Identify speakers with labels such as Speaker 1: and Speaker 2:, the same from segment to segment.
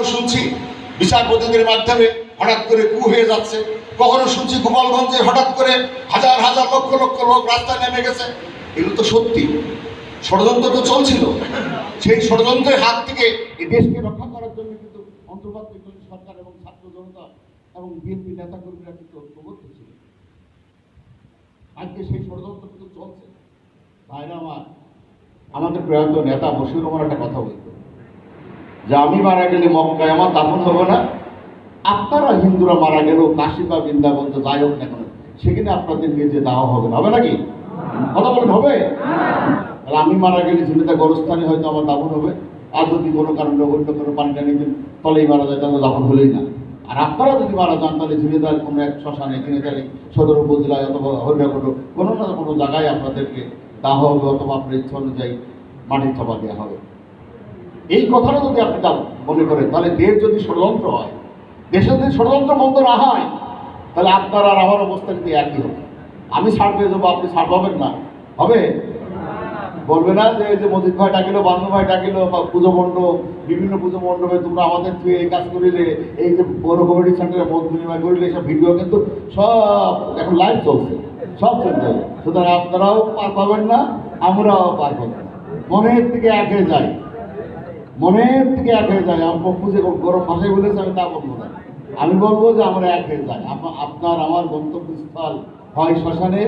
Speaker 1: কখনো শুনছি বিচারপতিদের মাধ্যমে হঠাৎ করে কু হয়ে যাচ্ছে, কখনো শুনছি গোপালগঞ্জে হঠাৎ করে হাজার হাজার লক্ষ লক্ষ লোক রাস্তায় নেমে গেছে। এগুলো তো সত্যি, ষড়যন্ত্র তো চলছিল। সেই ষড়যন্ত্রের হাত থেকে এই দেশকে রক্ষা করার জন্য কিন্তু অন্তর্বর্তীকালীন সরকার এবং ছাত্র জনতা এবং বিএনপি নেতাকর্মীরা কিন্তু ঐক্যবদ্ধ ছিল। আজকে সেই ষড়যন্ত্র কিন্তু চলছে। ভাইরা আমার, আমাদের প্রয়াত নেতা বশির রহমান একটা কথা বলতো যে আমি মারা গেলে মক্কায় আমার দাফন হবে না, আপনারা হিন্দুরা মারা গেলেও কাশী বা বৃন্দাবন তো যাই হোক না কেন সেখানে আপনাদের নিয়ে যে দাওয়া হবে না, হবে নাকি? কথা বলেন হবে? তাহলে আমি মারা গেলে ঝিনেদা গোরস্থানে হয়তো আমার দাফন হবে, আর যদি কোনো কারণে অন্য কোনো পানি টানি তলেই মারা যায় তাহলে দাফন হলেই না। আর আপনারা যদি মারা যান তাহলে ঝিনেদার কোনো এক শ্মশানে, ঝিনেদার সদর উপজেলায় অথবা অন্য কোনো না কোনো জায়গায় আপনাদেরকে দাহ হবে, অথবা আপনার ইচ্ছা অনুযায়ী মাটির চাপা দেওয়া হবে। এই কথাটা যদি আপনি মনে করেন, তাহলে দেশ যদি ষড়যন্ত্র হয়, দেশে যদি ষড়যন্ত্র বন্ধ না হয়, তাহলে আপনার আর আমার অবস্থা কিন্তু একই হবে। আমি ছাড় পেয়ে যাবো, আপনি ছাড় পাবেন না, হবে? বলবে না যে মজিদ ভাই ডাকিল, বান্ধব ভাই ডাকিল, বা পুজো মণ্ডপ, বিভিন্ন পুজো মণ্ডপে তোমরা আমাদের তুই এই কাজ করিলে, এই যে পৌর কমিটি সেন্টারে মত বিনিময় করিলে, সব ভিডিও কিন্তু সব এখন লাইভ চলছে, সব চলছে। সুতরাং আপনারাও পার পাবেন না, আমরাও পার পাবেন না। মনের থেকে এক হয়ে যায়, মনের থেকে এক হয়ে যায়। আমার পক্ষু যে গরম ভাষায় বলেছে আমি তা বলবো না, আমি বলবো যে আমরা এক হয়ে যাই। আপনার আমার গন্তব্যস্থল হয় শ্মশানে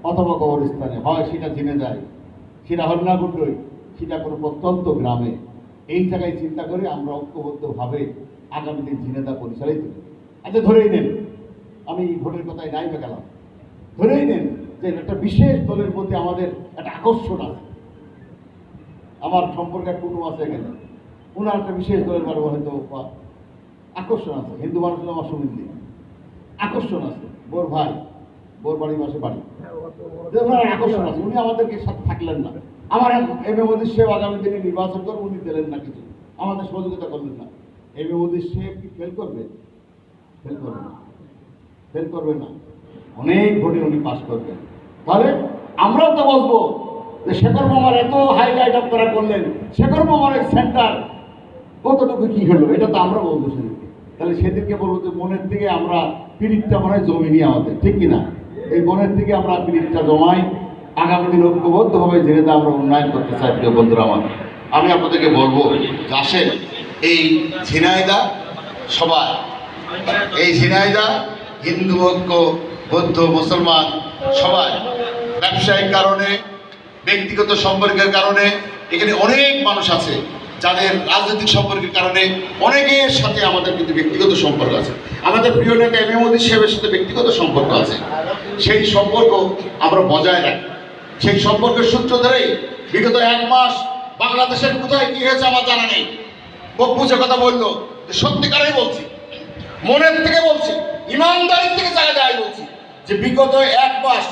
Speaker 1: অথবা কবরস্থানে, হয় সেটা জেনে যায়, সেটা হন্যাগুন্ডই, সেটা কোনো প্রত্যন্ত গ্রামে। এই জায়গায় চিন্তা করে আমরা ঐক্যবদ্ধভাবে আগামী দিন ঝিনেদা পরিচালিত। আচ্ছা ধরেই নেন, আমি ভোটের কথায় নাই বা গেলাম, ধরেই নেন যে একটা বিশেষ দলের প্রতি আমাদের একটা আকর্ষণ আছে। আমার সম্পর্কে কুটুম আছে এখানে, ওনার একটা বিশেষ দলের বারে হয়তো আকর্ষণ আছে। হিন্দু মানুষ আমার সুমিন্দি আকর্ষণ আছে, বোর ভাই, বোর বাড়ি মাসে বাড়ি, ওনার আকর্ষণ আছে। উনি আমাদেরকে সাথে থাকলেন না। আমার এম এ মদির সাহেব আগামী দিনে নির্বাচন করে উনি দিলেন না কিছু, আমাদের সহযোগিতা করলেন না। এম এ মদির সাহেব কি ফেল করবে? ফেল করবে না, ফেল করবে না, অনেক ভোটে উনি পাস করবেন। তাহলে আমরাও তো বলবো যে শেখর মামার এত হাইলাইট আপনারা করলেন, শেখর মামার সেন্টার কতটুকু কি হলো, এটা তো আমরা বলবো সেদিনকে। তাহলে সেদিনকে বলবো যে মনের থেকে আমরা পিরিটটা মনে হয় জমিনি আমাদের, ঠিক কিনা? এই মনের থেকে আমরা পিরিটটা জমাই, আগামী দিন ঐক্যবদ্ধভাবে ঝিনেদা আমরা উন্নয়ন করতে চাই। প্রিয় বন্ধুরা আমার, আমি আপনাদেরকে বলবো যে আসেন এই ঝিনাইদা সবাই, এই ঝিনাইদা হিন্দু ঐক্য, বৌদ্ধ, মুসলমান সবাই, ব্যবসায়িক কারণে, ব্যক্তিগত সম্পর্কের কারণে এখানে অনেক মানুষ আছে যাদের রাজনৈতিক সম্পর্কের কারণে অনেকের সাথে আমাদের কিন্তু ব্যক্তিগত সম্পর্ক আছে। আমাদের প্রিয় নেতা এম এ মদির সাহেবের সাথে ব্যক্তিগত সম্পর্ক আছে। সেই সম্পর্ক আমরা বজায় রাখি। সেই সম্পর্কের সূত্র ধরেই বিগত 1 মাস বাংলাদেশের কোথায় কি হয়েছে আমার জানা নেই। পপ্পু যে কথা বললো সত্যিকারেই বলছি, মনের থেকে বলছি, ইমানদারির থেকে জায়গায় বলছি যে বিগত 1 মাস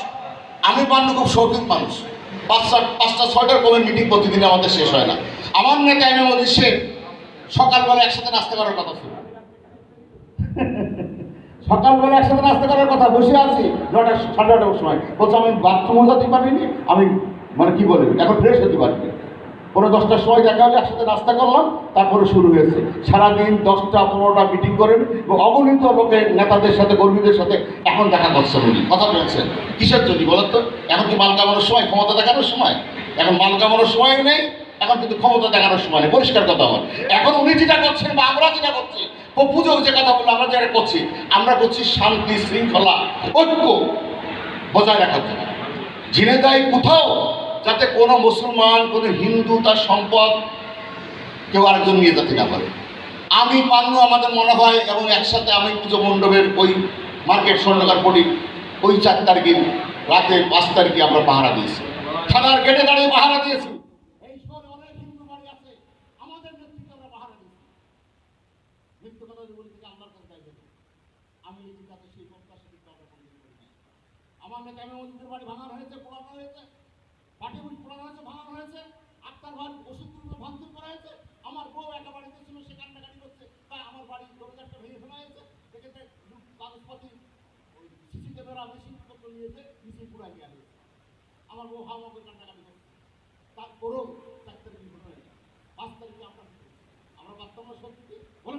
Speaker 1: আমি পান্ন খুব শৌখিন মানুষ, 5টা 6টার কমের মিটিং প্রতিদিন আমাদের শেষ হয় না। আমার নেতা এম এ মদির সাহেব সকালবেলা একসাথে নাস্তা করার কথা ছিল, সকালবেলা একসাথে নাস্তা করার কথা, বসে আছি 9টা 9:30টার সময়, বলছে আমি বাথরুমও যেতে পারিনি, আমি মানে কি বলে এখন ফ্রেশ হতে পারিনি। পরে 10টার সময় দেখা হলে একসাথে নাস্তা করলাম, তারপরে শুরু হয়েছে। সারাদিন 10টা 15টা মিটিং করেন এবং অগণিত লোকের নেতাদের সাথে, কর্মীদের সাথে এখন দেখা করছেন, উনি কথা বলছেন। কিসের জন্য বলেন তো? এখন কি মাল কামানোর সময়, ক্ষমতা দেখানোর সময়? এখন মাল কামানোর সময় নেই, এখন কিন্তু ক্ষমতা দেখানোর সময় নেই। পরিষ্কার কথা আমার, এখন উনি যেটা করছেন বা আমরা যেটা করছি, পুজো যে কথা বললো আমরা যেটা করছি, আমরা করছি শান্তি, শৃঙ্খলা, ঐক্য বজায় রাখার জন্য। ঝিনেদায় কোথাও যাতে কোনো মুসলমান, কোনো হিন্দু তার সম্পদ কেউ আরেকজন নিয়ে যেতে না পারে। আমি পান্নু আমাদের মনে হয়, এবং একসাথে আমি পুজো মণ্ডপের ওই মার্কেট স্বর্ণকার পড়ি, ওই 4 তারিখে রাতে 5 তারিখে আমরা পাহারা দিয়েছি, থানার গেটে দাঁড়িয়ে পাহারা দিয়েছি। এই শহরে অনেক হিন্দু বাড়ি আছে, আমাদের নেতৃত্বে আমরা পাহারা দিয়েছি। মৃত্যু কথা বলি থেকে আমার কাছে দায়িত্ব, আমি এই কাছে সেই প্রত্যাশা কিন্তু আমরা করি না। আমার নেতা এম এ মদির বাড়ি ভাঙানো হয়েছে, পোড়ানো হয়েছে, পাটি বুঝ পোড়ানো হয়েছে, ভাঙানো হয়েছে, আক্তার ভাই ওষুধ ভাঙচুর করা হয়েছে। আমার বউ একা বাড়িতে ছিল, সে কান্নাকাটি করছে, তাই আমার বাড়ির দরজাটা ভেঙে ফেলা হয়েছে। সেক্ষেত্রে কাগজপাতি সিসি ক্যামেরা মেশিনপত্র নিয়েছে, মিছিল পুরা নিয়ে আসে। আমার বউ হাওয়া করে কান্নাকাটি করছে, তারপরেও 4 তারিখে ঘটনা হয়েছে। 5 তারিখে আমরা পারতাম না সত্যি বলে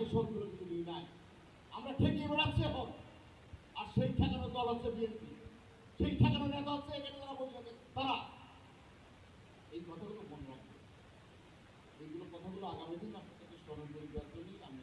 Speaker 1: সেই শোধগুলো কিন্তু নিয়ে নাই। আমরা ঠেকিয়ে বেড়াচ্ছি এখন। আর সেই ঠেকানো দল হচ্ছে বিএনপি, সেই ঠেকানো নেতা হচ্ছে এখানে যারা বসে আছে তারা। এই কথাগুলো মনে রাখবে, এইগুলো কথাগুলো আগামী দিন আপনাদেরকে স্মরণ করে দেওয়ার জন্যই আমি